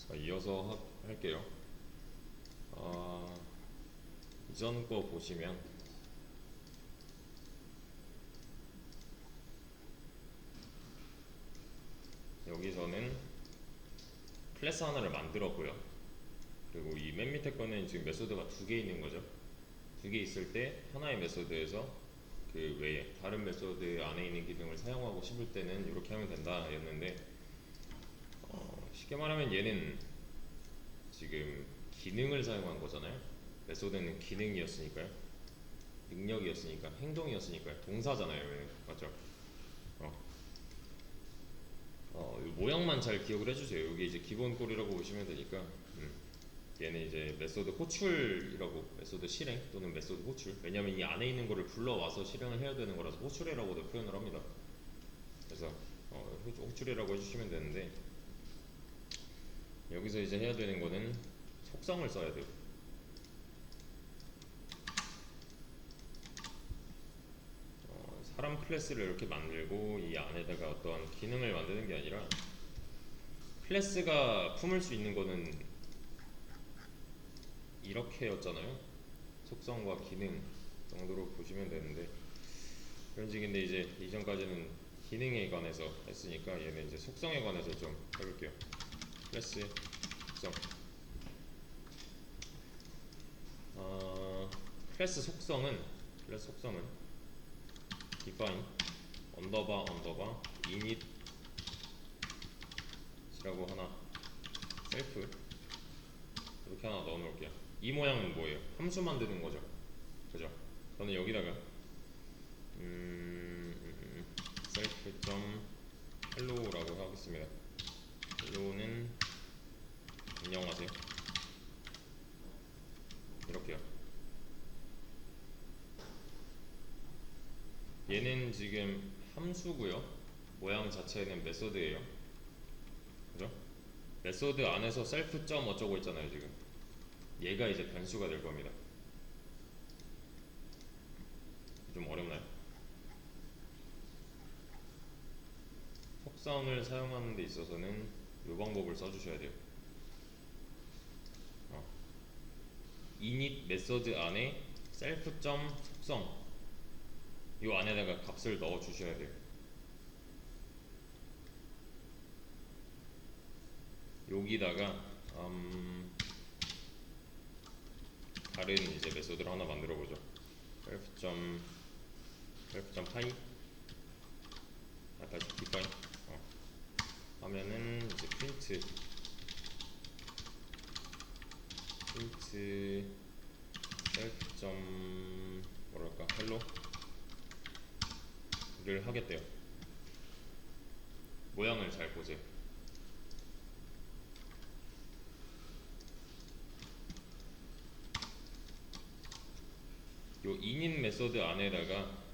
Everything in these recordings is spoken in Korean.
자, 이어서 할게요. 이전 거 보시면 여기서는 클래스 하나를 만들었고요. 그리고 이 맨 밑에 거는 지금 메소드가 두 개 있는 거죠. 두 개 있을 때 하나의 메소드에서 그 외에 다른 메소드 안에 있는 기능을 사용하고 싶을 때는 이렇게 하면 된다 였는데, 쉽게 말하면 얘는 지금 기능을 사용한 거잖아요. 메소드는 기능이었으니까요. 능력이었으니까, 행동이었으니까요. 동사잖아요. 얘는. 맞죠? 어, 이 모양만 잘 기억을 해주세요. 여기 이제 기본 꼴이라고 보시면 되니까. 얘는 이제 메소드 호출이라고, 메소드 실행 또는 메소드 호출. 왜냐면 이 안에 있는 거를 불러와서 실행을 해야 되는 거라서 호출이라고도 표현을 합니다. 그래서 호출이라고 해주시면 되는데, 여기서 이제 해야 되는 거는 속성을 써야 돼요. 사람 클래스를 이렇게 만들고 이 안에다가 어떠한 기능을 만드는 게 아니라, 클래스가 품을 수 있는 거는 이렇게였잖아요. 속성과 기능 정도로 보시면 되는데, 그런 식인데 이제 이전까지는 기능에 관해서 했으니까 얘는 이제 속성에 관해서 좀 해볼게요. 클래스 속성. 어, 클래스 속성은 define 언더바 init이라고 하나, 셀프 이렇게 하나 넣어 놓을게요. 이 모양은 뭐예요? 함수 만드는 거죠. 그죠? 저는 여기다가 self.hello라고 하겠습니다. hello는 안녕하세요. 이렇게요. 얘는 지금 함수고요. 모양 자체는 메소드예요. 그죠? 메소드 안에서 self. 어쩌고 있잖아요. 지금 얘가 이제 변수가 될 겁니다. 좀 어렵나요? 속성을 사용하는 데 있어서는 이 방법을 써주셔야 돼요. init 메소드 안에 self. 속성 이 안에다가 값을 넣어 주셔야 돼요. 여기다가 다른 이제 메소드를 하나 만들어 보죠. self.py 다시 define 하면은 이제 print self. 뭐랄까 hello를 하겠대요. 모양을 잘 보세요. 요 init 메소드 안에다가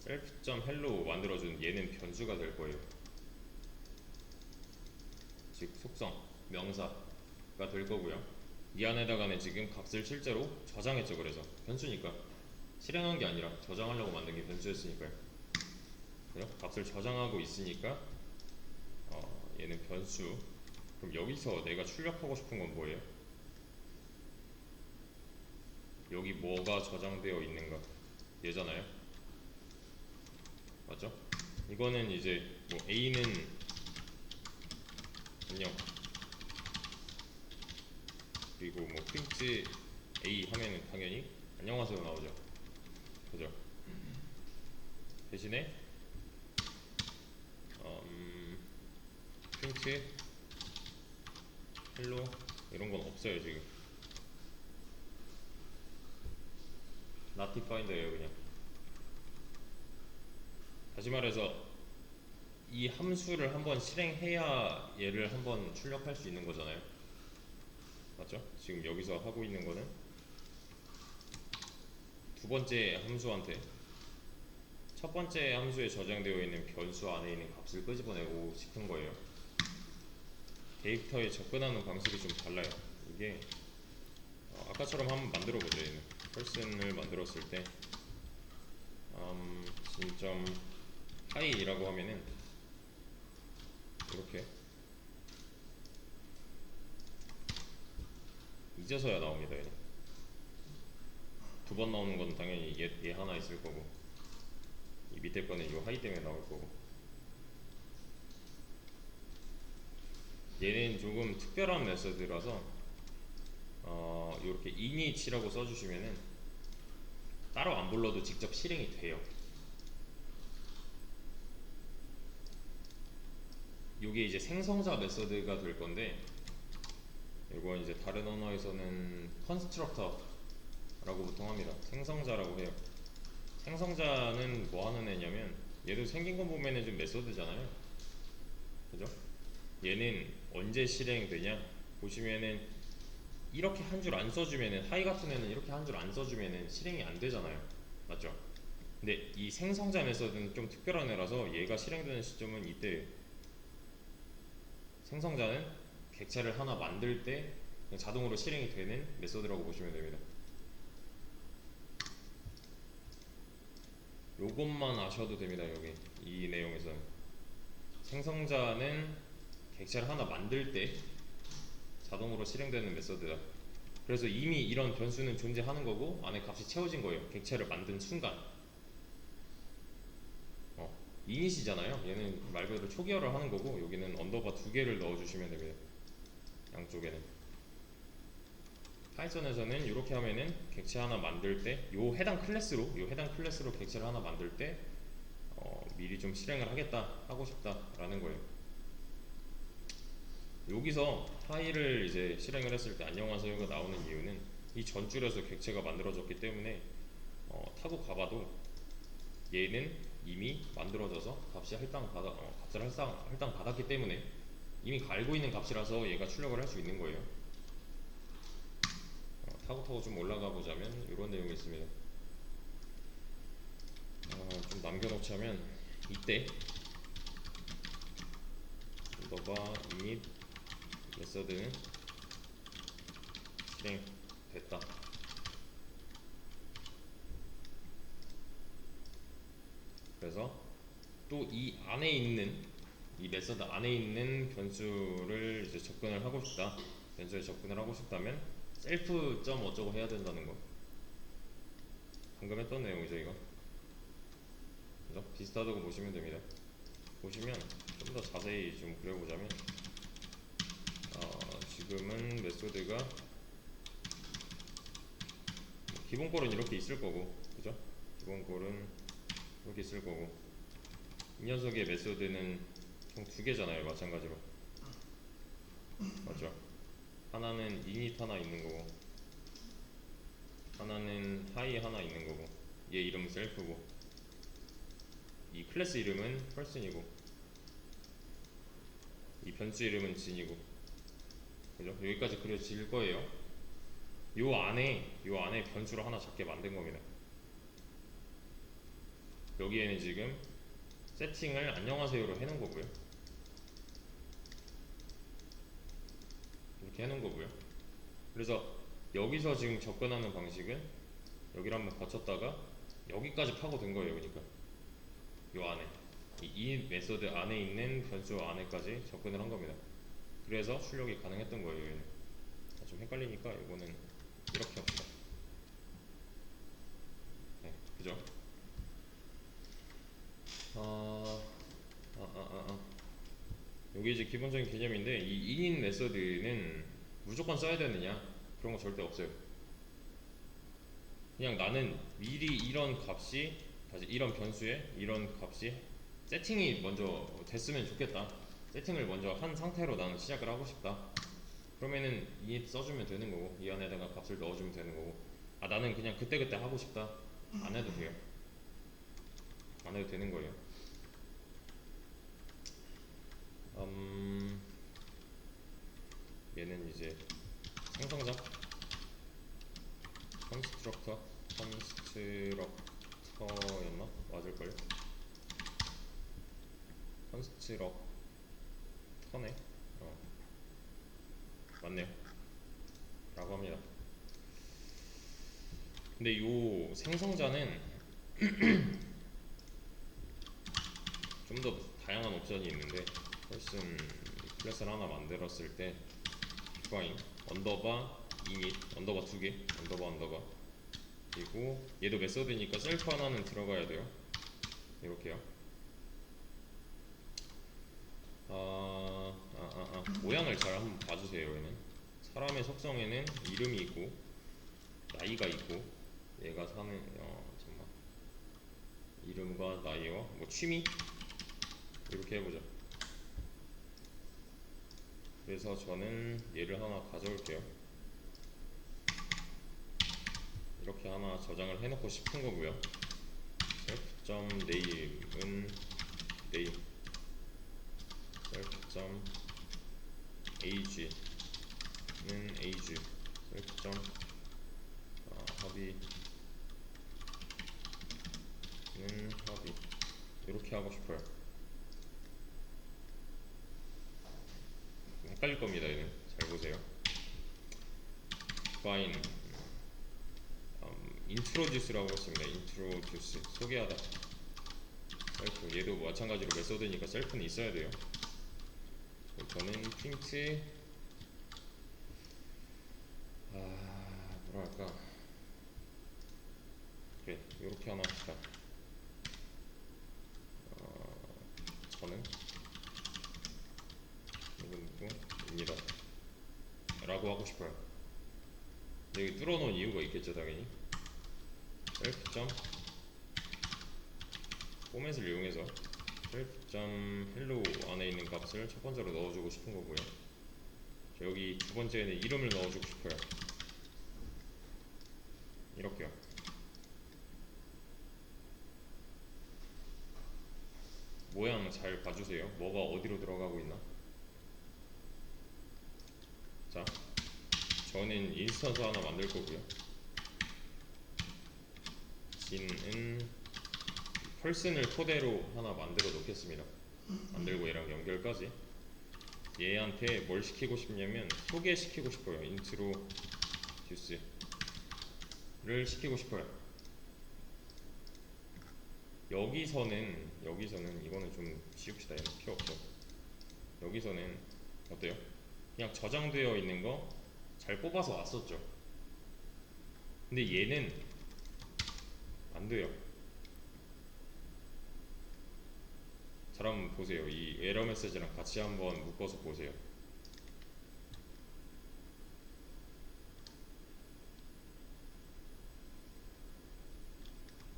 self.hello 만들어준 얘는 변수가 될 거예요. 즉 속성, 명사가 될 거고요. 이 안에다가는 지금 값을 실제로 저장했죠. 그래서 변수니까 실행한 게 아니라 저장하려고 만든 게 변수였으니까요. 그죠? 값을 저장하고 있으니까 얘는 변수. 그럼 여기서 내가 출력하고 싶은 건 뭐예요? 여기 뭐가 저장되어 있는가 얘잖아요. 맞죠? 이거는 이제 뭐 A는 안녕, 그리고 뭐 프린트 A 하면은 당연히 안녕하세요 나오죠. 그죠? 대신에 프린트 헬로 이런 건 없어요. 지금 not defined예요. 그냥 다시 말해서 이 함수를 한번 실행해야 얘를 한번 출력할 수 있는 거잖아요. 맞죠? 지금 여기서 하고 있는 거는 두 번째 함수한테 첫 번째 함수에 저장되어 있는 변수 안에 있는 값을 끄집어내고 싶은 거예요. 데이터에 접근하는 방식이 좀 달라요. 이게 아까처럼 한번 만들어 보죠. 얘는 person을 만들었을 때 진점 하이라고 하면은 이렇게 이제서야 나옵니다. 얘는 두 번 나오는 건 당연히 얘 하나 있을 거고, 이 밑에 거는 이 하이 때문에 나올 거고. 얘는 조금 특별한 메서드라서 이렇게 init이라고 써주시면은 따로 안 불러도 직접 실행이 돼요. 이게 이제 생성자 메서드가 될 건데, 이건 이제 다른 언어에서는 constructor라고 보통 합니다. 생성자라고 해요. 생성자는 뭐 하는 애냐면, 얘도 생긴 거 보면은 좀 메소드잖아요. 그죠? 얘는 언제 실행되냐? 보시면은 이렇게 한 줄 안 써주면은, 하이 같은 애는 이렇게 한 줄 안 써주면은 실행이 안 되잖아요. 맞죠? 근데 이 생성자 메소드는 좀 특별한 애라서 얘가 실행되는 시점은 이때. 생성자는 객체를 하나 만들 때 그냥 자동으로 실행이 되는 메소드라고 보시면 됩니다. 요것만 아셔도 됩니다. 여기 이 내용에서는 생성자는 객체를 하나 만들 때 자동으로 실행되는 메소드다. 그래서 이미 이런 변수는 존재하는 거고 안에 값이 채워진 거예요. 객체를 만든 순간. 이닛이잖아요. 얘는 말 그대로 초기화를 하는 거고, 여기는 언더바 두 개를 넣어주시면 됩니다. 양쪽에는. 파이썬에서는 이렇게 하면은 객체 하나 만들 때 요 해당 클래스로 객체를 하나 만들 때 미리 좀 실행을 하겠다, 하고 싶다라는 거예요. 여기서 하이를 이제 실행을 했을 때 안녕하세요가 나오는 이유는 이 전줄에서 객체가 만들어졌기 때문에 타고 가봐도 얘는 이미 만들어져서 값이 값을 할당 받았기 때문에 이미 갈고 있는 값이라서 얘가 출력을 할 수 있는 거예요. 타고 좀 올라가 보자면 이런 내용이 있습니다. 좀 남겨놓자면 이때 너가 init 메서드는 실행됐다. 그래서 또 이 안에 있는 이 메서드 안에 있는 변수를 이제 접근을 하고 싶다. 변수에 접근을 하고 싶다면 셀프 점 어쩌고 해야 된다는 거. 방금 했던 내용이죠 이거. 그죠? 비슷하다고 보시면 됩니다. 보시면 좀 더 자세히 좀 그려보자면 지금은 메소드가 기본 꼴은 이렇게 있을 거고, 그죠? 기본 꼴은 이렇게 있을 거고, 이 녀석의 메소드는 총 두 개잖아요. 마찬가지로. 맞죠? 하나는 init 하나 있는 거고, 하나는 high 하나 있는 거고, 얘 이름은 self고, 이 클래스 이름은 person이고, 이 변수 이름은 진이고. 그죠? 여기까지 그려질 거예요. 요 안에 변수를 하나 작게 만든 겁니다. 여기에는 지금 세팅을 안녕하세요로 해놓은 거고요. 이렇게 해놓은 거고요. 그래서 여기서 지금 접근하는 방식은 여기를 한번 거쳤다가 여기까지 파고든 거예요. 그러니까 요 안에 이 메소드 안에 있는 변수 안에까지 접근을 한 겁니다. 그래서 출력이 가능했던 거예요. 얘는. 좀 헷갈리니까 이거는 이렇게 합시다. 네, 그죠? 여기 이제 기본적인 개념인데, 이 init 메서드는 무조건 써야 되느냐, 그런 거 절대 없어요. 그냥 나는 미리 이런 값이, 다시 이런 변수에 이런 값이 세팅이 먼저 됐으면 좋겠다, 세팅을 먼저 한 상태로 나는 시작을 하고 싶다, 그러면은 init 써주면 되는 거고, 이 안에다가 값을 넣어주면 되는 거고. 나는 그냥 그때그때 하고 싶다, 안 해도 돼요. 안 해도 되는 거예요. 얘는 이제 생성자 컨스트럭터였나? 맞을걸요? 컨스트럭터네. 맞네요. 라고 합니다. 근데 요 생성자는 좀 더 다양한 옵션이 있는데, person 클래스를 하나 만들었을 때 디파인 언더바 init 언더바 2개 언더바 그리고 얘도 메서드니까 셀프 하나는 들어가야 돼요. 이렇게요. 모양을 잘 한번 봐주세요. 얘는 사람의 속성에는 이름이 있고 나이가 있고 얘가 사는 잠깐만 이름과 나이와 뭐 취미 이렇게 해보자. 그래서 저는 얘를 하나 가져올게요. 이렇게 하나 저장을 해놓고 싶은 거고요. self.name은 name, self.age는 age, self.hobby는 hobby 이렇게 하고 싶어요. 헷갈릴 겁니다. 얘는 잘 보세요. define introduce라고 했습니다. introduce 소개하다. 셀프 얘도 마찬가지로 메소드니까 셀프는 있어야 돼요. 저는 print 뭐랄까 그래 이렇게 하나 합시다. 저는 누구입니다 라고 하고 싶어요. 여기 뚫어놓은 이유가 있겠죠 당연히. self. 포맷을 이용해서 self.hello 안에 있는 값을 첫 번째로 넣어주고 싶은 거고요. 여기 두 번째에는 이름을 넣어주고 싶어요. 이렇게요. 모양 잘 봐주세요. 뭐가 어디로 들어가고 있나? 자, 저는 인스턴스 하나 만들 거고요. 진은 펄슨을 토대로 하나 만들어 놓겠습니다. 만들고 얘랑 연결까지. 얘한테 뭘 시키고 싶냐면 소개시키고 싶어요. introduce를 시키고 싶어요. 여기서는 이거는 좀 지웁시다. 얘는 필요 없죠. 여기서는 어때요? 그냥 저장되어 있는 거 잘 뽑아서 왔었죠. 근데 얘는 안 돼요. 잘 한번 보세요. 이 에러 메시지랑 같이 한번 묶어서 보세요.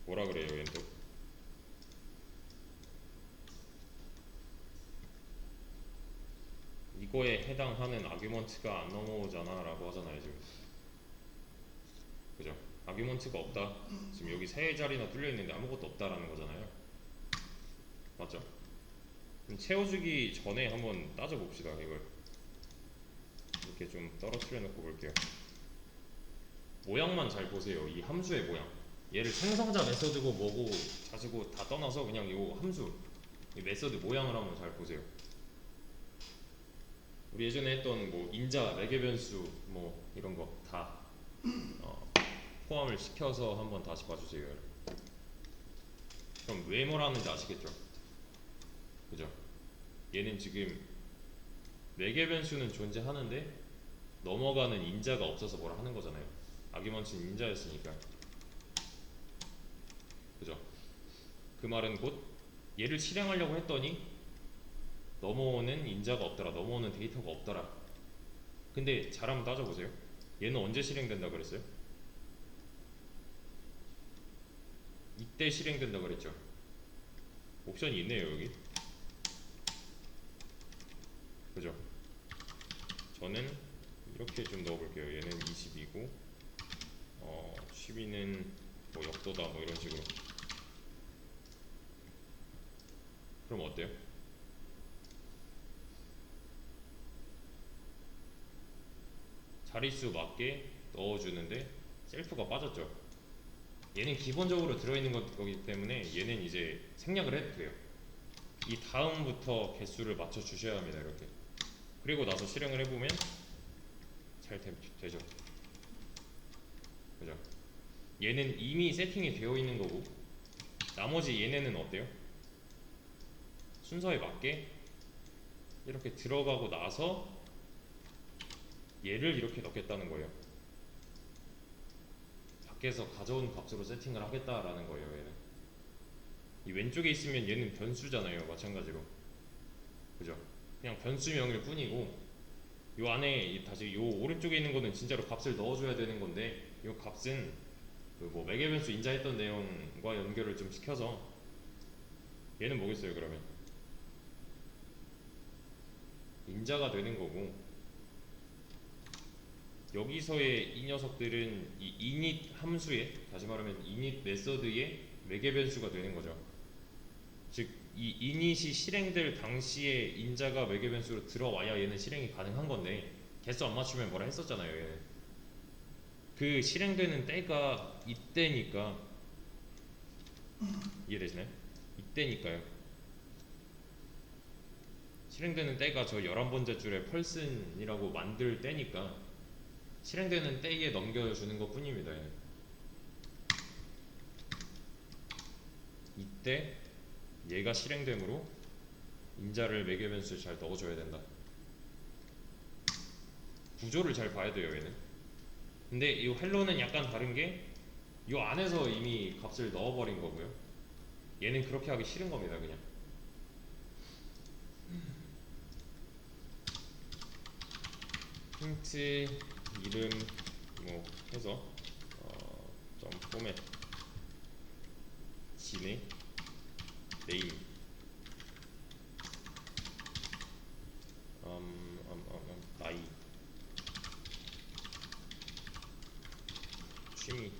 뭐라 그래요, 얘는 또? 이거에 해당하는 아규먼트가 안 넘어오잖아 라고 하잖아요 지금. 그죠? 아규먼트가 없다. 지금 여기 세 자리나 뚫려 있는데 아무것도 없다라는 거잖아요. 맞죠? 그럼 채워주기 전에 한번 따져봅시다. 이걸 이렇게 좀 떨어뜨려 놓고 볼게요. 모양만 잘 보세요. 이 함수의 모양. 얘를 생성자 메서드고 뭐고 자주고 다 떠나서 그냥 이 함수 이 메서드 모양을 한번 잘 보세요. 우리 예전에 했던 뭐 인자, 매개 변수 뭐 이런 거 다 포함을 시켜서 한번 다시 봐주세요. 그럼 왜 뭐라는지 아시겠죠? 그죠? 얘는 지금 매개 변수는 존재하는데 넘어가는 인자가 없어서 뭐라 하는 거잖아요. 아규먼트는 인자였으니까. 그죠? 그 말은 곧 얘를 실행하려고 했더니 넘어오는 인자가 없더라. 넘어오는 데이터가 없더라. 근데 잘 한번 따져보세요. 얘는 언제 실행된다 그랬어요? 이때 실행된다 그랬죠. 옵션이 있네요 여기. 그죠? 저는 이렇게 좀 넣어볼게요. 얘는 20이고 취미는 뭐 역도다 뭐 이런 식으로. 그럼 어때요? 자릿수 맞게 넣어주는데 셀프가 빠졌죠. 얘는 기본적으로 들어있는 거기 때문에 얘는 이제 생략을 해도 돼요. 이 다음부터 개수를 맞춰 주셔야 합니다. 이렇게. 그리고 나서 실행을 해보면 잘 되죠. 그죠? 얘는 이미 세팅이 되어 있는 거고 나머지 얘네는 어때요? 순서에 맞게 이렇게 들어가고 나서 얘를 이렇게 넣겠다는 거예요. 밖에서 가져온 값으로 세팅을 하겠다라는 거예요. 얘는 이 왼쪽에 있으면 얘는 변수잖아요. 마찬가지로 그죠? 그냥 변수명일 뿐이고 요 안에 다시 요 오른쪽에 있는 거는 진짜로 값을 넣어줘야 되는 건데 요 값은 그 뭐 매개 변수 인자했던 내용과 연결을 좀 시켜서 얘는 뭐겠어요 그러면 인자가 되는 거고 여기서의 이 녀석들은 이 init 함수의 다시 말하면 init 메서드의 매개 변수가 되는 거죠. 즉 이 init이 실행될 당시에 인자가 매개 변수로 들어와야 얘는 실행이 가능한 건데 개수 안 맞추면 뭐라 했었잖아요. 얘는 그 실행되는 때가 이때니까 이해되시나요? 이때니까요. 실행되는 때가 저 11번째 줄에 펄슨이라고 만들 때니까 실행되는 때에 넘겨주는 것 뿐입니다. 얘는. 이때 얘가 실행되므로 인자를 매개 변수에 잘 넣어줘야 된다. 구조를 잘 봐야 돼요 얘는. 근데 이 헬로는 약간 다른 게 이 안에서 이미 값을 넣어버린 거고요. 얘는 그렇게 하기 싫은 겁니다 그냥. 힌트 이름 뭐 해서 점 포맷 진의 네임 나이 취미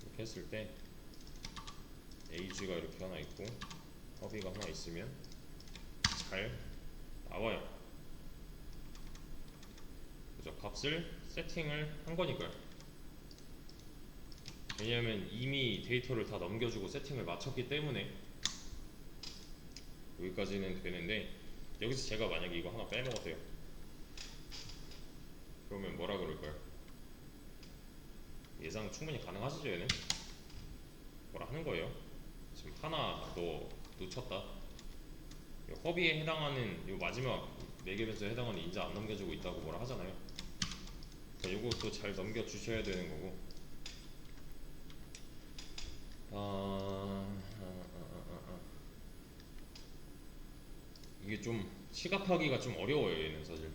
이렇게 했을 때 에이지가 이렇게 하나 있고 허비가 하나 있으면 잘 나와요. 그죠? 값을 세팅을 한 거니까요. 왜냐하면 이미 데이터를 다 넘겨주고 세팅을 마쳤기 때문에 여기까지는 되는데 여기서 제가 만약에 이거 하나 빼먹었대요. 그러면 뭐라 그럴까요? 예상 충분히 가능하시죠 얘는? 뭐라 하는 거예요? 지금 하나 너 놓쳤다. 허비에 해당하는 요 마지막 4개 변수에 해당하는 인자 안 넘겨주고 있다고 뭐라 하잖아요. 그러니까 요것도 잘 넘겨주셔야 되는 거고 이게 좀 시각화하기가 좀 어려워요 얘는 사실.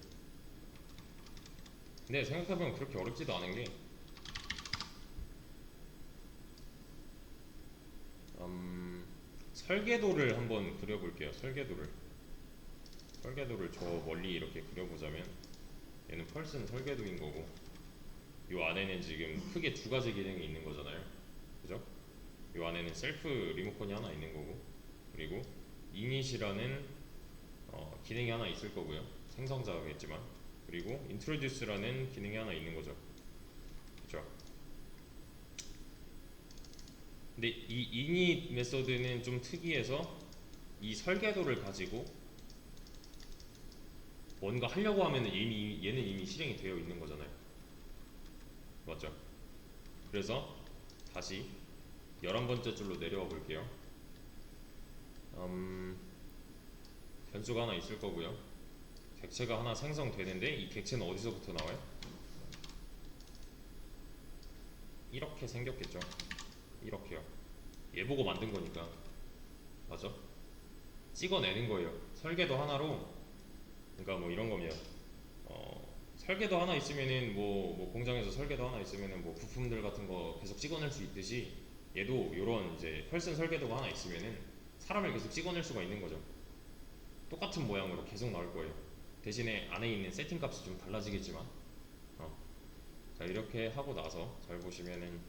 근데 생각해보면 그렇게 어렵지도 않은 게 설계도를 한번 그려볼게요. 설계도를 저 멀리 이렇게 그려보자면 얘는 펄슨 설계도인 거고 요 안에는 지금 크게 두 가지 기능이 있는 거잖아요. 그죠? 요 안에는 셀프 리모컨이 하나 있는 거고 그리고 init이라는 기능이 하나 있을 거고요. 생성자겠지만 그리고 introduce라는 기능이 하나 있는 거죠. 그죠? 근데 이 init 메서드는 좀 특이해서 이 설계도를 가지고 뭔가 하려고 하면 얘는 이미 실행이 되어 있는 거잖아요. 맞죠? 그래서 다시 11번째 줄로 내려와 볼게요. 변수가 하나 있을 거고요. 객체가 하나 생성되는데 이 객체는 어디서부터 나와요? 이렇게 생겼겠죠. 이렇게요. 얘 보고 만든 거니까. 맞죠? 찍어내는 거예요. 설계도 하나로. 그러니까 뭐 이런 겁니다. 설계도 하나 있으면은 뭐 공장에서 설계도 하나 있으면은 뭐 부품들 같은 거 계속 찍어낼 수 있듯이 얘도 요런 이제 펄슨 설계도가 하나 있으면은 사람을 계속 찍어낼 수가 있는 거죠. 똑같은 모양으로 계속 나올 거예요. 대신에 안에 있는 세팅 값이 좀 달라지겠지만 자 이렇게 하고 나서 잘 보시면은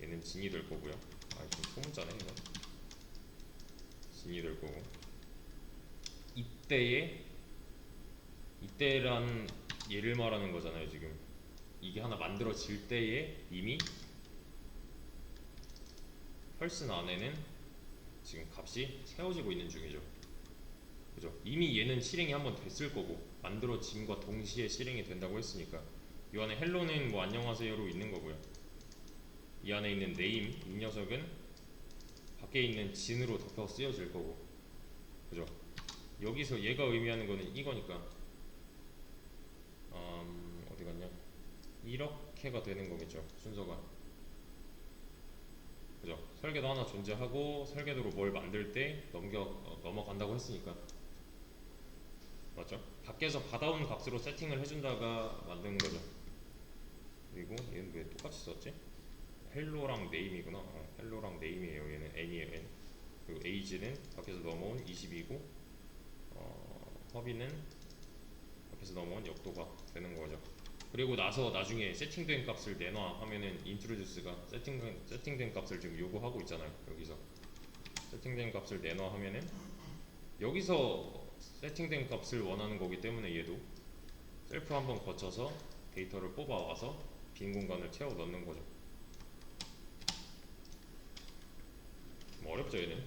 얘는 진이 될 거고요. 좀 소문자네 이거. 진이 될 거고 이때란 얘를 말하는 거잖아요 지금. 이게 하나 만들어질 때에 이미 펄슨 안에는 지금 값이 세워지고 있는 중이죠. 그죠? 이미 얘는 실행이 한번 됐을 거고 만들어짐과 동시에 실행이 된다고 했으니까 이 안에 헬로는 뭐 안녕하세요로 있는 거고요. 이 안에 있는 네임 이 녀석은 밖에 있는 진으로 덮여 쓰여질 거고 그죠? 여기서 얘가 의미하는 거는 이거니까 어디 갔냐 이렇게가 되는 거겠죠, 순서가. 그죠? 설계도 하나 존재하고 설계도로 뭘 만들 때 넘어간다고 했으니까. 맞죠? 밖에서 받아온 값으로 세팅을 해준다가 만드는 거죠. 그리고 얘는 왜 똑같이 썼지? 헬로랑 네임이구나. 헬로랑 네임이에요. 얘는 n이에요, n. 그리고 age는 밖에서 넘어온 22고, 허비는 밖에서 넘어온 역도가 되는 거죠. 그리고 나서 나중에 세팅된 값을 내놔 하면은 introduce가 세팅된 값을 지금 요구하고 있잖아요. 여기서 세팅된 값을 내놔 하면은 여기서 세팅된 값을 원하는 거기 때문에 얘도 셀프 한번 거쳐서 데이터를 뽑아와서 빈 공간을 채워 넣는 거죠. 뭐 어렵죠, 얘는.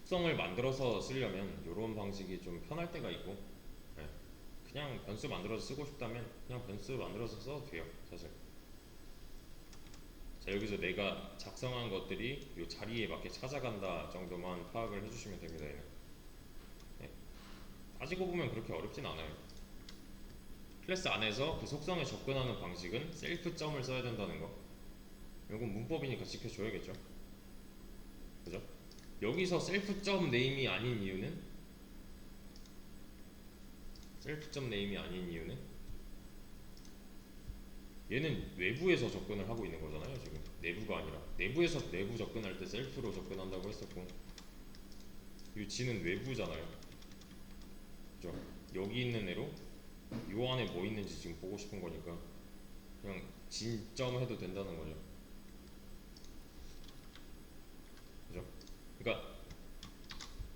속성을 만들어서 쓰려면 이런 방식이 좀 편할 때가 있고, 네. 그냥 변수 만들어서 쓰고 싶다면 그냥 변수 만들어서 써도 돼요, 사실. 자, 여기서 내가 작성한 것들이 이 자리에 맞게 찾아간다 정도만 파악을 해주시면 됩니다, 얘는. 네. 따지고 보면 그렇게 어렵진 않아요. 클래스 안에서 그 속성에 접근하는 방식은 셀프 점을 써야 된다는 거. 이건 문법이니까 지켜줘야겠죠. 그죠? 여기서 셀프 점 네임이 아닌 이유는 얘는 외부에서 접근을 하고 있는 거잖아요, 지금. 내부가 아니라. 내부에서 내부 접근할 때 셀프로 접근한다고 했었고, 이 G는 외부잖아요. 그죠? 여기 있는 애로 요 안에 뭐 있는지 지금 보고 싶은 거니까 그냥 진점 해도 된다는 거죠. 그죠? 그러니까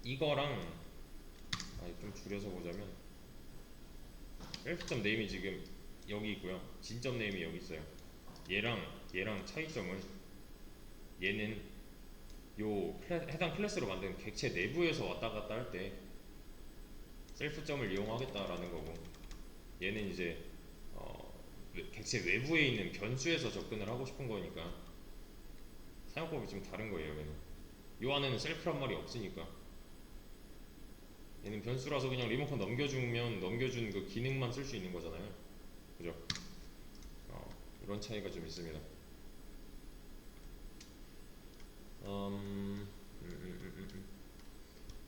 이거랑 좀 줄여서 보자면 셀프점 네임이 지금 여기 있고요. 진점 네임이 여기 있어요. 얘랑 차이점은 얘는 해당 클래스로 만든 객체 내부에서 왔다 갔다 할 때 셀프점을 이용하겠다라는 거고, 얘는 이제 객체 외부에 있는 변수에서 접근을 하고 싶은 거니까 사용법이 좀 다른 거예요. 얘는 요 안에는 셀프란 말이 없으니까, 얘는 변수라서 그냥 리모컨 넘겨주면 넘겨준 그 기능만 쓸 수 있는 거잖아요. 그죠? 이런 차이가 좀 있습니다.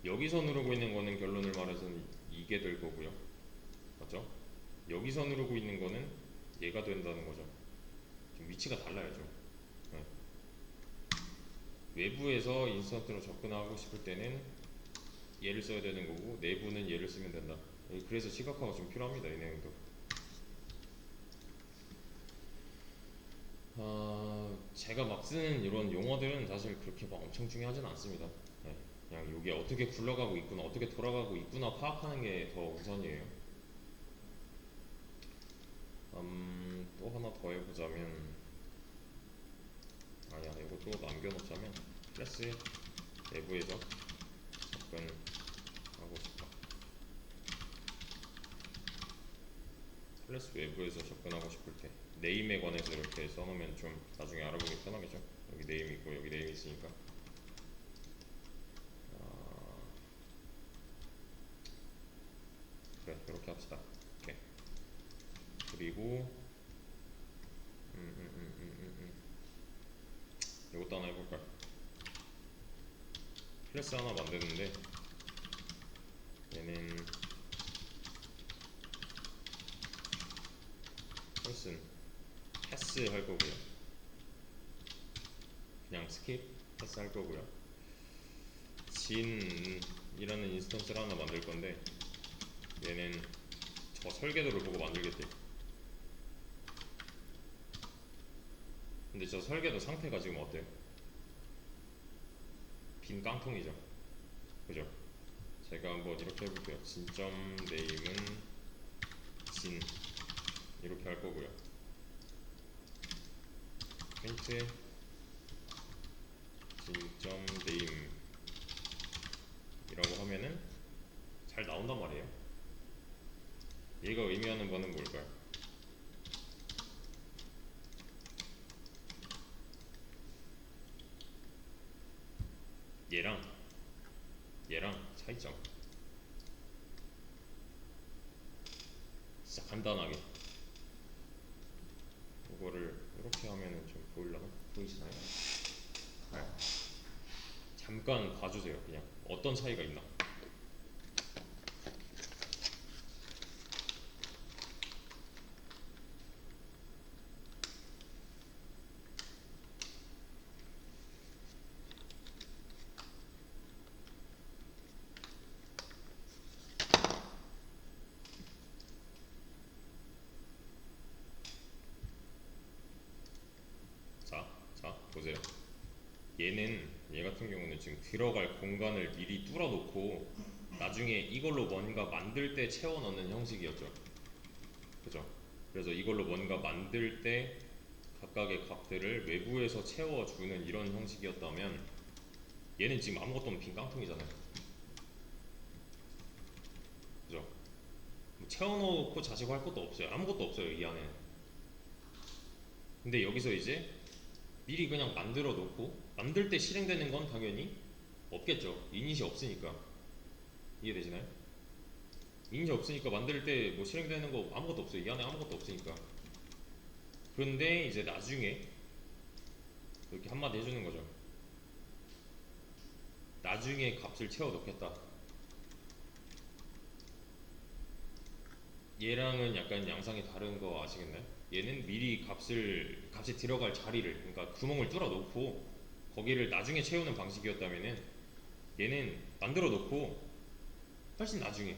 여기서 누르고 있는 거는 결론을 말해서는 이게 될 거고요. 맞죠? 여기서 누르고 있는 거는 얘가 된다는 거죠. 좀 위치가 달라요, 좀. 네. 외부에서 인스턴트로 접근하고 싶을 때는 얘를 써야 되는 거고, 내부는 얘를 쓰면 된다. 그래서 시각화가 좀 필요합니다, 이 내용도. 제가 막 쓰는 이런 용어들은 사실 그렇게 막 엄청 중요하진 않습니다. 네. 그냥 이게 어떻게 굴러가고 있구나, 어떻게 돌아가고 있구나 파악하는 게 더 우선이에요. 또 하나 더 해보자면, 이것도 남겨놓자면, 클래스 내부에서 접근하고 싶다. 클래스 외부에서 접근하고 싶을 때 네임에 관해서 이렇게 써놓으면 좀 나중에 알아보기 편하겠죠. 여기 네임 있고 여기 네임 있으니까. 그래, 이렇게 합시다. 오케이. 그리고 이것도 하나 해볼까요? 클래스 하나 만드는데 얘는 person 패스 할 거고요. 그냥 스킵 패스 할 거고요. 진이라는 인스턴스를 하나 만들 건데 얘는 저 설계도를 보고 만들겠대요. 근데 저 설계도 상태가 지금 어때요? 빈 깡통이죠. 그죠? 제가 한번 이렇게 해볼게요. 진점 네임은 진 이렇게 할 거고요. 프린트 진점 네임 이라고 하면은 잘 나온단 말이에요. 얘가 의미하는 거는 뭘까요? 얘랑 차이점. 간단하게 이거를 이렇게 하면은 좀 보이려나? 보이시나요? 네. 잠깐 봐주세요. 그냥 어떤 차이가 있나? 자 보세요. 얘 같은 경우는 지금 들어갈 공간을 미리 뚫어놓고 나중에 이걸로 뭔가 만들 때 채워 넣는 형식이었죠. 그죠? 그래서 이걸로 뭔가 만들 때 각각의 값들을 외부에서 채워주는 이런 형식이었다면 얘는 지금 아무것도 없는 빈 깡통이잖아요. 그죠? 뭐 채워놓고 자시고 할 것도 없어요. 아무것도 없어요 이 안에. 근데 여기서 이제 미리 그냥 만들어 놓고 만들 때 실행되는 건 당연히 없겠죠. 이닛이 없으니까. 이해되시나요? 이닛이 없으니까 만들 때 뭐 실행되는 거 아무것도 없어요. 이 안에 아무것도 없으니까. 그런데 이제 나중에 이렇게 한마디 해주는 거죠. 나중에 값을 채워 넣겠다. 얘랑은 약간 양상이 다른 거 아시겠나요? 얘는 미리 값이 들어갈 자리를, 그러니까 구멍을 뚫어 놓고 거기를 나중에 채우는 방식이었다면은 얘는 만들어 놓고 훨씬 나중에,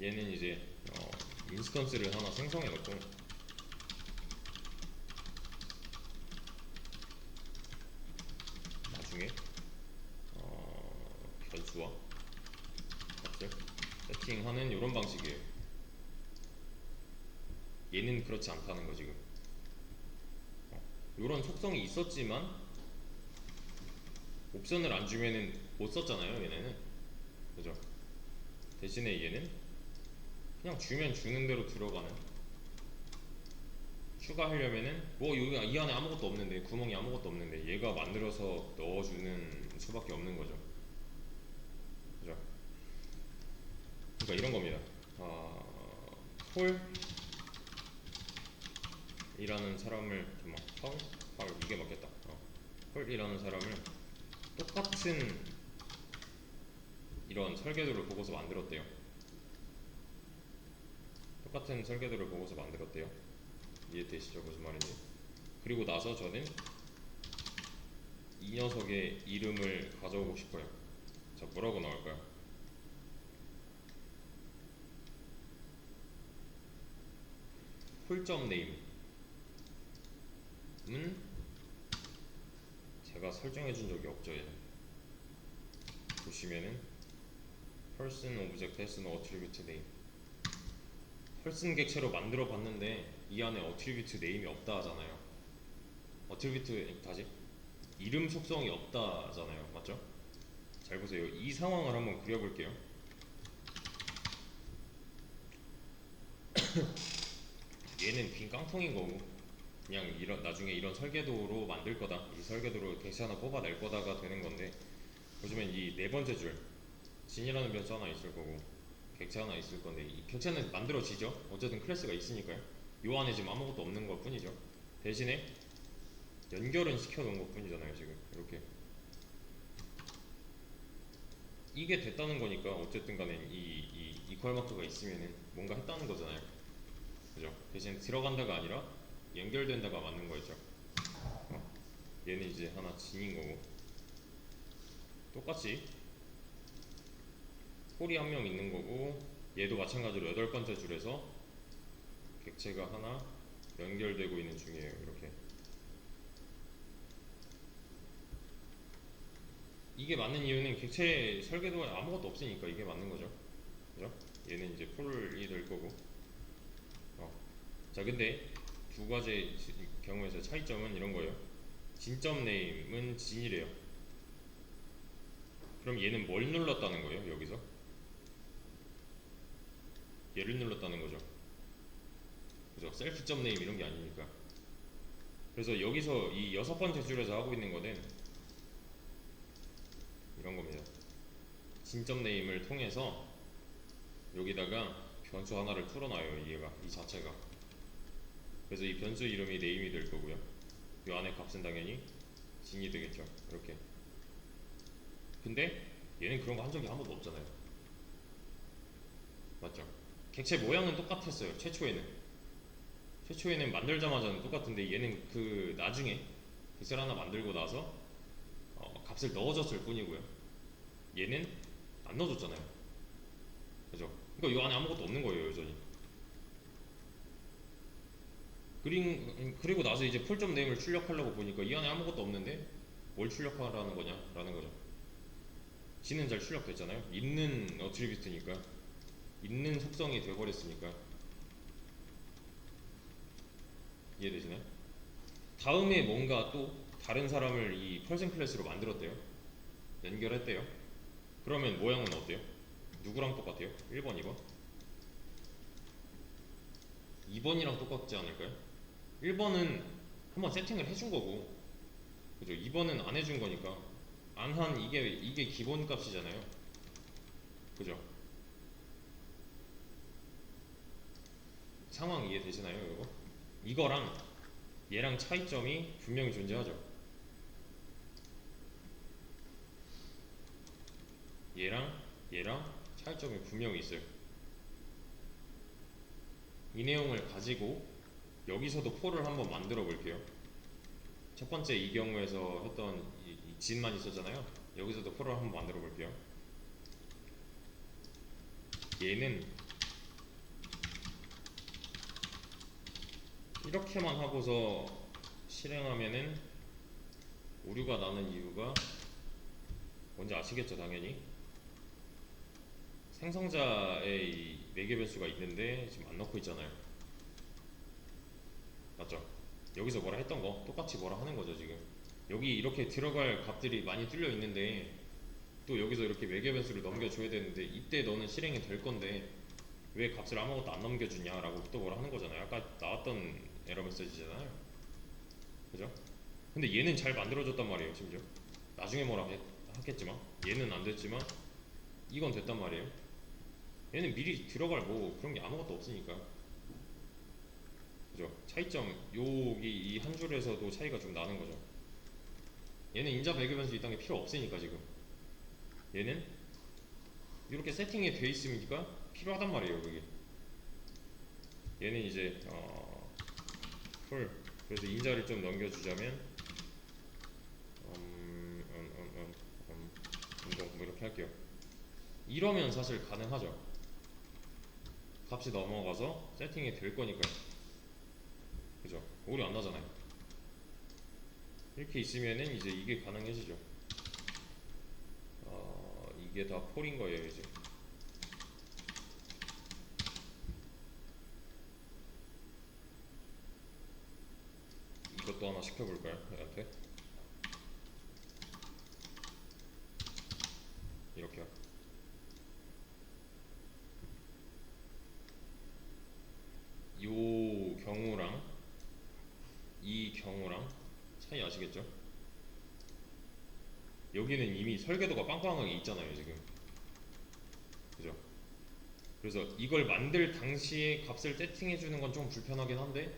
얘는 이제 인스턴스를 하나 생성해 놓고 나중에 변수와 값을 세팅하는 이런 방식이에요. 얘는 그렇지 않다는 거 지금. 이런 속성이 있었지만 옵션을 안 주면은 못 썼잖아요 얘네는. 그죠? 대신에 얘는 그냥 주면 주는 대로 들어가는, 추가하려면은 뭐 여기 이 안에 아무것도 없는데, 구멍이 아무것도 없는데 얘가 만들어서 넣어주는 수밖에 없는 거죠. 그죠? 그러니까 이런 겁니다. 폴이라는 사람을 폴 이게 맞겠다. 폴이라는 사람을 똑같은 이런 설계도를 보고서 만들었대요. 똑같은 설계도를 보고서 만들었대요. 이해되시죠? 무슨 말인지. 그리고 나서 저는 이 녀석의 이름을 가져오고 싶어요. 자, 뭐라고 나올까요? 폴점 네임은 제가 설정해준 적이 없죠. 얘는 보시면은 person, object, person, attribute name, person 객체로 만들어 봤는데 이 안에 attribute name이 없다 하잖아요. attribute 다시 이름 속성이 없다 하잖아요. 맞죠? 잘 보세요. 이 상황을 한번 그려볼게요. 얘는 빈 깡통인 거고 그냥 나중에 이런 설계도로 만들 거다, 이 설계도로 객체 하나 뽑아낼 거다가 되는 건데, 보시면 이 네 번째 줄 진이라는 변수 하나 있을 거고 객체 하나 있을 건데, 이 객체는 만들어지죠. 어쨌든 클래스가 있으니까요. 요 안에 지금 아무것도 없는 것 뿐이죠. 대신에 연결은 시켜 놓은 것 뿐이잖아요. 지금 이렇게 이게 됐다는 거니까 어쨌든 간에 이 이퀄 마크가 있으면은 뭔가 했다는 거잖아요. 그죠? 대신 들어간다가 아니라 연결된다가 맞는 거였죠. 얘는 이제 하나 진인 거고, 똑같이 폴이 한 명 있는 거고, 얘도 마찬가지로 여덟 번째 줄에서 객체가 하나 연결되고 있는 중이에요. 이렇게 이게 맞는 이유는 객체 설계도에 아무것도 없으니까 이게 맞는 거죠. 그죠? 얘는 이제 폴이 될 거고. 자, 근데 두 가지 경우에서 차이점은 이런 거예요. 진점 네임은 진이래요. 그럼 얘는 뭘 눌렀다는 거예요? 여기서 얘를 눌렀다는 거죠. 그죠? 셀프점 네임 이런 게 아니니까. 그래서 여기서 이 여섯 번째 줄에서 하고 있는 거는 이런 겁니다. 진점 네임을 통해서 여기다가 변수 하나를 풀어놔요. 얘가 이 자체가. 그래서 이 변수 이름이 name이 될 거고요. 이 안에 값은 당연히 진이 되겠죠. 이렇게. 근데 얘는 그런 거 한 적이 한 번도 없잖아요. 맞죠? 객체 모양은 똑같았어요. 최초에는 만들자마자는 똑같은데 얘는 그 나중에 깃을 하나 만들고 나서 값을 넣어줬을 뿐이고요. 얘는 안 넣어줬잖아요. 그죠? 그러니까 이 안에 아무것도 없는 거예요, 여전히. 그리고 나서 이제 풀점 네임을 출력하려고 보니까 이 안에 아무것도 없는데 뭘 출력하라는 거냐라는 거죠. G는 잘 출력됐잖아요. 있는 어트리뷰트니까, 있는 속성이 돼버렸으니까. 이해되시나요? 다음에 뭔가 또 다른 사람을 이 펄슨 클래스로 만들었대요. 연결했대요. 그러면 모양은 어때요? 누구랑 똑같아요? 1번, 2번? 2번이랑 똑같지 않을까요? 1번은 한번 세팅을 해준 거고, 그죠? 2번은 안 해준 거니까 안 한 이게 기본 값이잖아요. 그죠? 상황 이해되시나요, 이거? 이거랑 얘랑 차이점이 분명히 존재하죠. 얘랑 차이점이 분명히 있어요. 이 내용을 가지고 여기서도 폴을 한번 만들어 볼게요. 첫 번째 이 경우에서 했던 이 진만 있었잖아요. 여기서도 폴을 한번 만들어 볼게요. 얘는 이렇게만 하고서 실행하면은 오류가 나는 이유가 뭔지 아시겠죠, 당연히. 생성자의 이 매개 변수가 있는데 지금 안 넣고 있잖아요. 맞죠? 여기서 뭐라 했던 거 똑같이 뭐라 하는 거죠, 지금. 여기 이렇게 들어갈 값들이 많이 뚫려 있는데 또 여기서 이렇게 매개 변수를 넘겨줘야 되는데 이때 너는 실행이 될 건데 왜 값을 아무것도 안 넘겨주냐라고 또 뭐라 하는 거잖아요. 아까 나왔던 에러 메시지잖아요. 그죠? 근데 얘는 잘 만들어졌단 말이에요, 심지어. 나중에 뭐라 하겠지만 얘는 안 됐지만 이건 됐단 말이에요. 얘는 미리 들어갈 뭐 그런 게 아무것도 없으니까. 그죠? 차이점 여기 이 한 줄에서도 차이가 좀 나는 거죠. 얘는 인자 배그 변수 이딴 게 필요 없으니까 지금. 얘는 이렇게 세팅이 돼 있으니까 필요하단 말이에요, 그게. 얘는 이제 풀. 그래서 인자를 좀 넘겨주자면 운동 뭐 이렇게 할게요. 이러면 사실 가능하죠. 값이 넘어가서 세팅이 될 거니까요. 그죠? 오류 안 나잖아요. 이렇게 있으면은 이제 이게 가능해지죠. 이게 다 폴인 거예요, 이제. 이것도 하나 시켜볼까요? 얘한테 이렇게 하고. 요 경우랑 이 경우랑 차이 아시겠죠? 여기는 이미 설계도가 빵빵하게 있잖아요, 지금. 그죠? 그래서 이걸 만들 당시에 값을 세팅해주는 건 좀 불편하긴 한데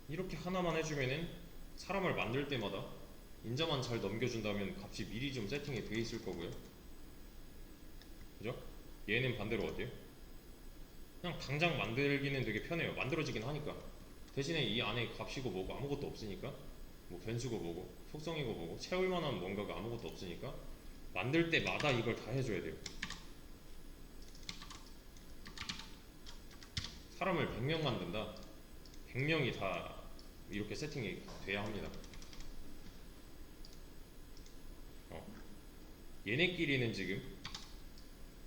이렇게 하나만 해주면은 사람을 만들 때마다 인자만 잘 넘겨준다면 값이 미리 좀 세팅이 돼 있을 거고요. 그죠? 얘는 반대로 어때요? 그냥 당장 만들기는 되게 편해요. 만들어지긴 하니까. 대신에 이 안에 값이고 뭐고 아무것도 없으니까, 뭐 변수고 뭐고 속성이고 뭐고 채울 만한 뭔가가 아무것도 없으니까 만들 때마다 이걸 다 해줘야 돼요. 사람을 100명 만든다. 100명이 다 이렇게 세팅이 돼야 합니다. 얘네끼리는 지금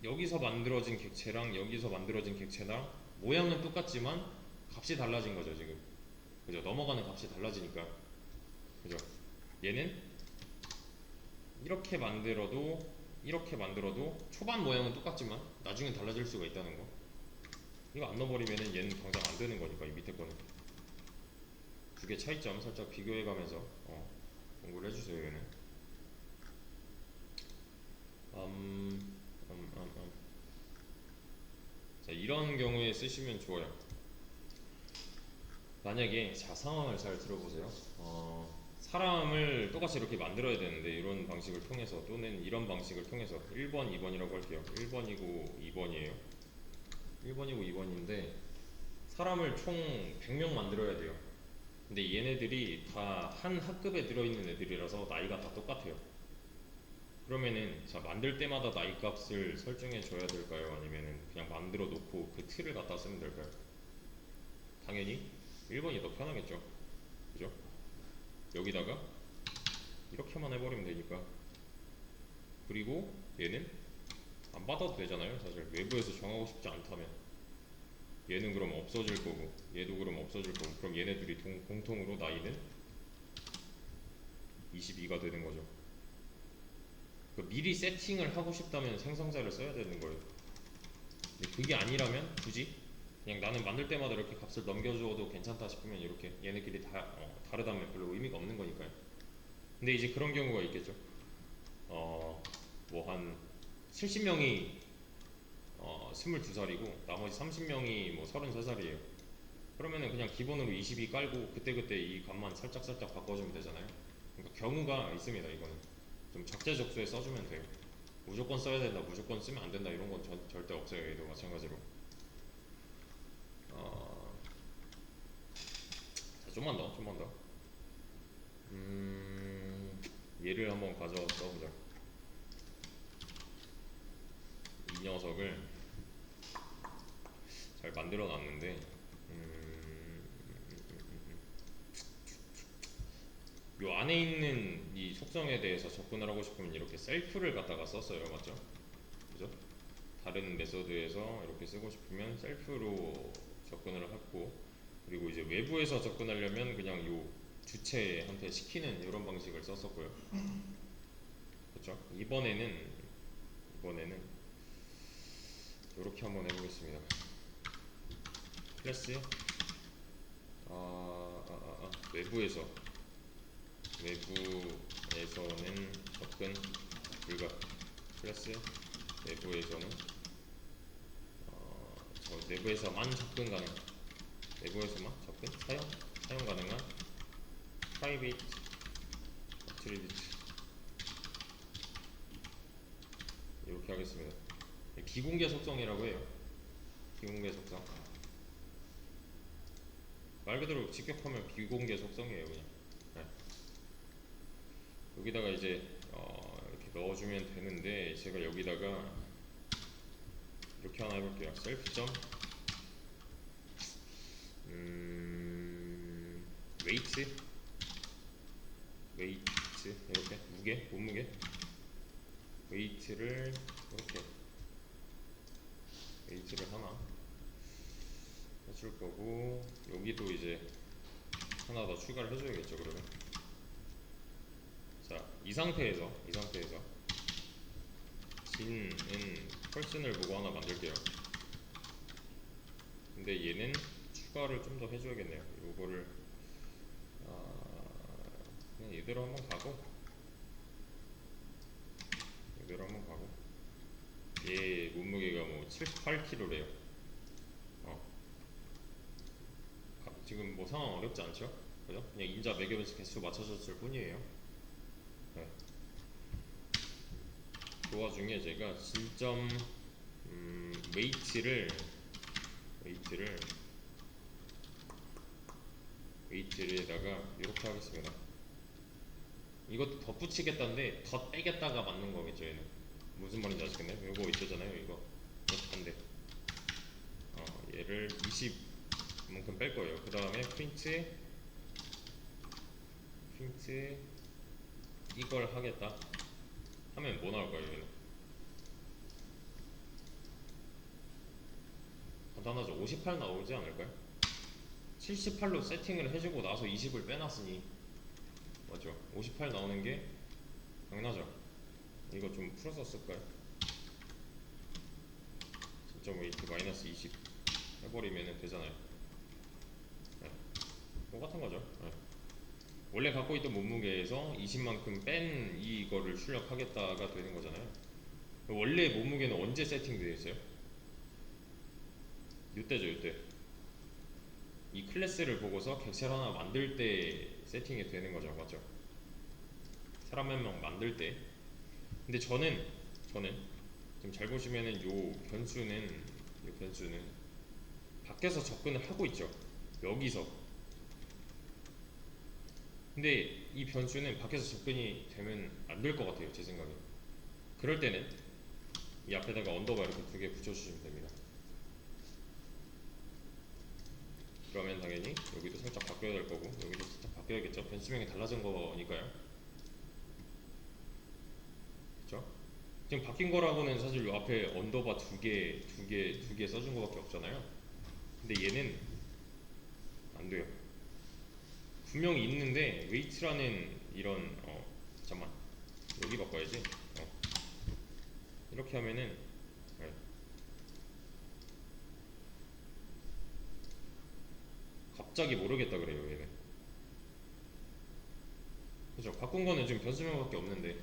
여기서 만들어진 객체랑 여기서 만들어진 객체랑 모양은 똑같지만 값이 달라진 거죠, 지금. 그죠? 넘어가는 값이 달라지니까. 그죠? 얘는 이렇게 만들어도 초반 모양은 똑같지만 나중엔 달라질 수가 있다는 거. 이거 안 넣어버리면은 얘는 당장 안 되는 거니까, 이 밑에 거는. 두 개 차이점 살짝 비교해가면서 공부를 해주세요, 얘는. 음, 음, 음, 음. 자, 이런 경우에 쓰시면 좋아요. 만약에 자 상황을 잘 들어보세요. 사람을 똑같이 이렇게 만들어야 되는데 이런 방식을 통해서 또는 이런 방식을 통해서 1번, 2번이라고 할게요. 1번이고 2번이에요. 1번이고 2번인데 사람을 총 100명 만들어야 돼요. 근데 얘네들이 다 한 학급에 들어있는 애들이라서 나이가 다 똑같아요. 그러면은 자 만들 때마다 나이 값을 설정해 줘야 될까요? 아니면은 그냥 만들어 놓고 그 틀을 갖다 쓰면 될까요? 당연히 1번이 더 편하겠죠. 그죠? 여기다가 이렇게만 해버리면 되니까. 그리고 얘는 안 받아도 되잖아요. 사실 외부에서 정하고 싶지 않다면 얘는 그럼 없어질 거고 얘도 그럼 없어질 거고 그럼 얘네들이 공통으로 나이는 22가 되는 거죠. 그러니까 미리 세팅을 하고 싶다면 생성자를 써야 되는 거예요. 근데 그게 아니라면 굳이 그냥 나는 만들 때마다 이렇게 값을 넘겨줘도 괜찮다 싶으면 이렇게 얘네끼리 다르다면 별로 의미가 없는 거니까요. 근데 이제 그런 경우가 있겠죠. 뭐 한 70명이 22살이고 나머지 30명이 뭐 33살이에요. 그러면은 그냥 기본으로 22 깔고 그때그때 이 값만 살짝살짝 바꿔주면 되잖아요. 그러니까 경우가 있습니다. 이거는 좀 적재적소에 써주면 돼요. 무조건 써야 된다, 무조건 쓰면 안 된다 이런 건 절대 없어요. 얘도 마찬가지로. 자, 좀만 더, 좀만 더. 얘를 한번 가져와 써보자. 이 녀석을 잘 만들어 놨는데, 요 안에 있는 이 속성에 대해서 접근을 하고 싶으면 이렇게 셀프를 갖다가 썼어요. 맞죠? 그죠? 다른 메소드에서 이렇게 쓰고 싶으면 셀프로 접근을 했고, 그리고 이제 외부에서 접근하려면 그냥 요 주체한테 시키는 이런 방식을 썼었고요. 그렇죠? 이번에는 이렇게 한번 해보겠습니다. 클래스 외부에서는 접근 불가. 클래스 내부에서는 내부에서만 접근 가능. 내부에서만 접근 사용 가능한 private attribute 이렇게 하겠습니다. 비공개 속성이라고 해요. 비공개 속성. 말 그대로 직역하면 비공개 속성이에요. 그냥. 네. 여기다가 이제 이렇게 넣어주면 되는데 제가 여기다가 이렇게 하나 해볼게요. 셀프 점 웨이트 이렇게 몸무게 웨이트를 이렇게 웨이트를 하나 해줄 거고 여기도 이제 하나 더 추가를 해줘야겠죠. 그러면 자 이 상태에서 진은 펄슨을 보고 하나 만들게요. 근데 얘는 추가를 좀 더 해줘야겠네요. 요거를 그냥 이대로 한번 가고 얘 몸무게가 뭐 78kg래요. 지금 뭐 상황 어렵지 않죠? 그죠? 그냥 인자 매겨면서 개수 맞춰줬을 뿐이에요. 네. 그 와중에 제가 진점 웨이트를에다가 이렇게 하겠습니다. 이것도 덧붙이겠다는데 덧 빼겠다가 맞는 거겠죠. 얘는 무슨 말인지 아시겠네요? 이거 있잖아요. 이거 반대. 얘를 20만큼 뺄 거예요. 그 다음에 프린트 이걸 하겠다 하면 뭐 나올까요? 얘는 간단하죠. 58 나오지 않을까요? 78로 세팅을 해주고 나서 20을 빼놨으니 맞죠? 58 나오는 게 당연하죠. 이거 좀 풀어서 쓸까요? 진점 웨이트 마이너스 20 해버리면 되잖아요. 네. 똑같은 거죠. 네. 원래 갖고 있던 몸무게에서 20만큼 뺀 이거를 출력하겠다가 되는 거잖아요. 원래 몸무게는 언제 세팅되어 있어요? 요때죠, 요때. 이 클래스를 보고서 객체를 하나 만들 때 세팅이 되는 거죠, 맞죠? 사람 한 명 만들 때. 근데 저는 지금 잘 보시면은 요 변수는 밖에서 접근을 하고 있죠. 여기서. 근데 이 변수는 밖에서 접근이 되면 안 될 것 같아요, 제 생각에. 그럴 때는 이 앞에다가 언더바 이렇게 두 개 붙여주시면 됩니다. 그러면 당연히 여기도 살짝 바뀌어야 될 거고 여기도 살짝 바뀌어야겠죠. 변수명이 달라진 거니까요. 그쵸? 지금 바뀐 거라고는 사실 요 앞에 언더바 두 개 써준 거밖에 없잖아요. 근데 얘는 안 돼요. 분명히 있는데 웨이트라는 이런 잠만 여기 바꿔야지. 이렇게 하면은 네, 갑자기 모르겠다 그래요 얘는. 그죠? 바꾼 거는 지금 변수명밖에 없는데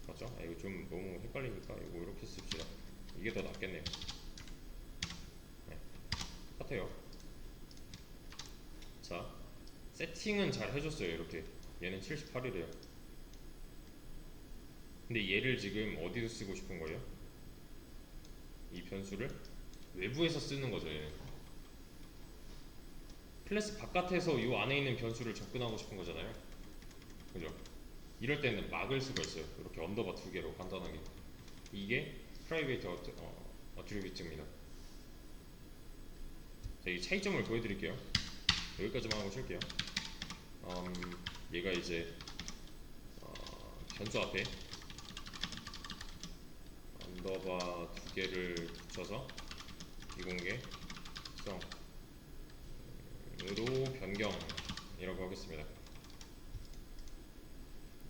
맞죠? 아, 이거 좀 너무 헷갈리니까 이거 이렇게 씁시다. 이게 더 낫겠네요. 네, 똑같아요. 자, 세팅은 잘 해줬어요. 이렇게 얘는 78이래요. 근데 얘를 지금 어디서 쓰고 싶은 거예요? 이 변수를 외부에서 쓰는 거죠. 얘는 클래스 바깥에서 이 안에 있는 변수를 접근하고 싶은 거잖아요. 그죠? 이럴 때는 막을 수가 있어요. 이렇게 언더바 두 개로 간단하게. 이게 프라이베이트 어트리뷰트입니다. 자, 이 차이점을 보여드릴게요. 여기까지만 하고 쉴게요. 얘가 이제 변수 앞에 언더바 두 개를 붙여서 비공개성으로 변경이라고 하겠습니다.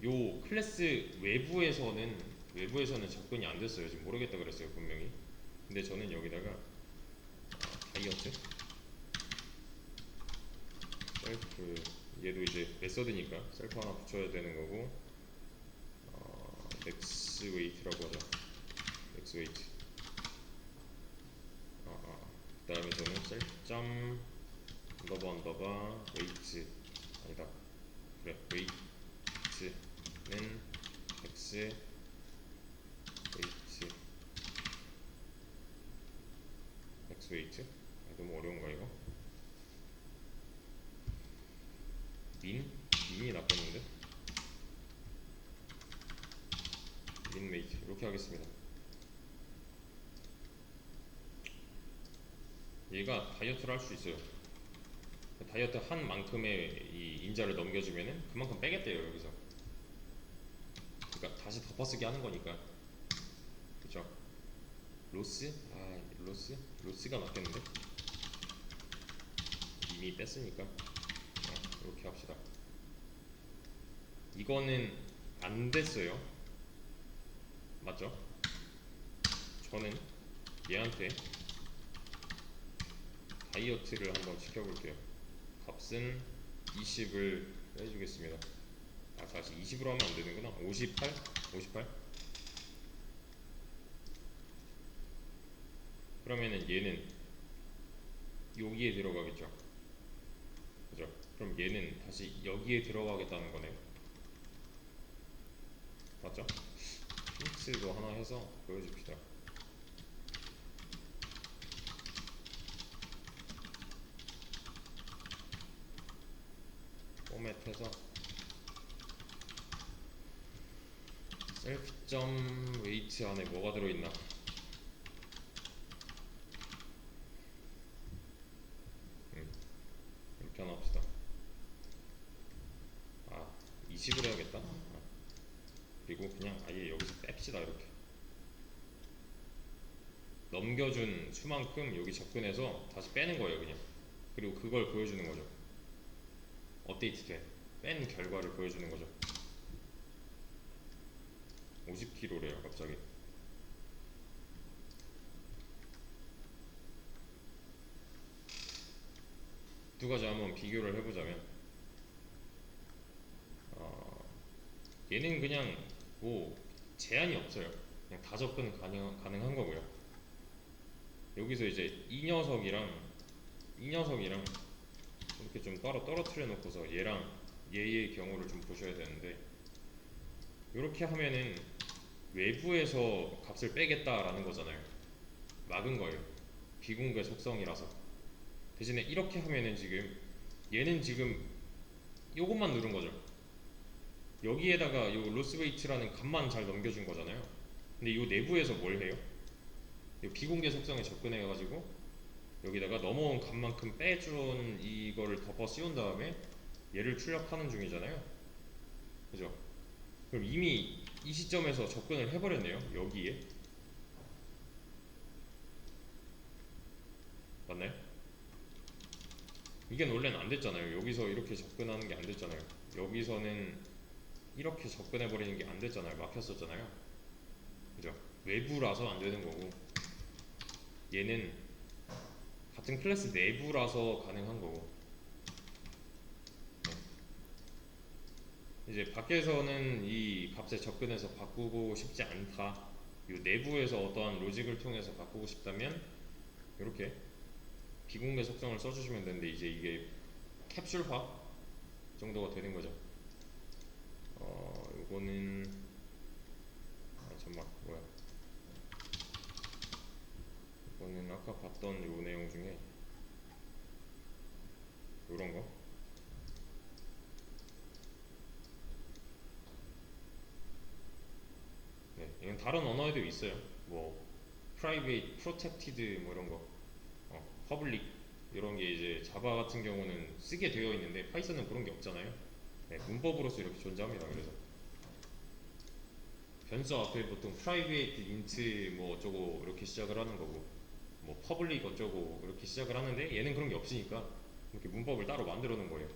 요 클래스 외부에서는 접근이 안 됐어요. 지금 모르겠다 그랬어요 분명히. 근데 저는 여기다가 다이어트 셀프 얘도 이제 메서드니까 셀프 하나 붙여야 되는 거고 맥스 웨이트라고 하죠. 맥스 웨이트. 그 다음에 저는 셀점 언더바 웨이트 아니다. 그래 웨이트는 맥스 웨이트 맥스 웨이트 너무 어려운가 이거? 민이 낫겠는데? 민 웨이트 이렇게 하겠습니다. 얘가 다이어트를 할 수 있어요. 다이어트 한 만큼의 이 인자를 넘겨주면은 그만큼 빼겠대요 여기서. 그러니까 다시 덮어쓰기 하는 거니까. 그쵸? 로스? 로스가 낫겠는데? 이미 뺐으니까 이렇게 합시다. 이거는 안 됐어요. 맞죠? 저는 얘한테 다이어트를 한번 시켜볼게요. 값은 20을 해주겠습니다. 다시 20으로 하면 안 되는구나. 58? 그러면은 얘는 여기에 들어가겠죠. 그죠? 그럼 얘는 다시 여기에 들어가겠다는 거네요. 맞죠? 픽스도 하나 해서 보여줍시다. 포맷해서 셀프.점 웨이트 안에 뭐가 들어있나 이렇게 하나 합시다. 20을 해야겠다. 그리고 그냥 아예 여기서 뺍시다. 이렇게 넘겨준 수만큼 여기 접근해서 다시 빼는 거예요 그냥. 그리고 그걸 보여주는 거죠. 업데이트된 뺀 결과를 보여주는 거죠. 50kg래요 갑자기. 두 가지 한번 비교를 해보자면 얘는 그냥 뭐 제한이 없어요. 그냥 다 접근 가능한 거고요. 여기서 이제 이 녀석이랑 이렇게 좀 따로 떨어뜨려 놓고서 얘랑 얘의 경우를 좀 보셔야 되는데, 이렇게 하면은 외부에서 값을 빼겠다라는 거잖아요. 막은 거예요. 비공개 속성이라서. 대신에 이렇게 하면은 지금 얘는 지금 요것만 누른 거죠. 여기에다가 요 로스웨이트라는 값만 잘 넘겨준 거잖아요. 근데 요 내부에서 뭘 해요? 요 비공개 속성에 접근해 가지고 여기다가 넘어온 값만큼 빼준 이거를 덮어 씌운 다음에 얘를 출력하는 중이잖아요. 그죠? 그럼 이미 이 시점에서 접근을 해버렸네요. 여기에. 맞나요? 이게 원래는 안 됐잖아요. 여기서 이렇게 접근하는 게 안 됐잖아요. 여기서는 이렇게 접근해버리는 게 안 됐잖아요. 막혔었잖아요. 그죠? 외부라서 안 되는 거고, 얘는 같은 클래스 내부라서 가능한 거고. 네. 이제 밖에서는 이 값에 접근해서 바꾸고 싶지 않다, 요 내부에서 어떠한 로직을 통해서 바꾸고 싶다면 이렇게 비공개 속성을 써주시면 되는데, 이제 이게 캡슐화 정도가 되는 거죠. 요거는 잠만 뭐야, 이거는 아까 봤던 요 내용 중에 요런 거. 네, 이건 다른 언어에도 있어요. 뭐 private, protected 뭐 이런 거, public 이런 게 이제 자바 같은 경우는 쓰게 되어 있는데 파이썬은 그런 게 없잖아요. 네, 문법으로서 이렇게 존재합니다. 그래서 변수 앞에 보통 private, int 뭐 어쩌고 이렇게 시작을 하는 거고, 뭐 public 어쩌고 이렇게 시작을 하는데, 얘는 그런 게 없으니까 이렇게 문법을 따로 만들어 놓은 거예요.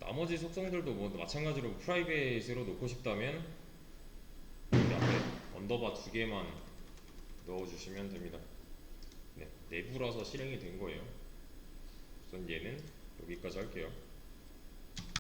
나머지 속성들도 뭐 마찬가지로 프라이빗으로 놓고 싶다면 여기 앞에 언더바 두 개만 넣어주시면 됩니다. 네, 내부라서 실행이 된 거예요. 우선 얘는 여기까지 할게요.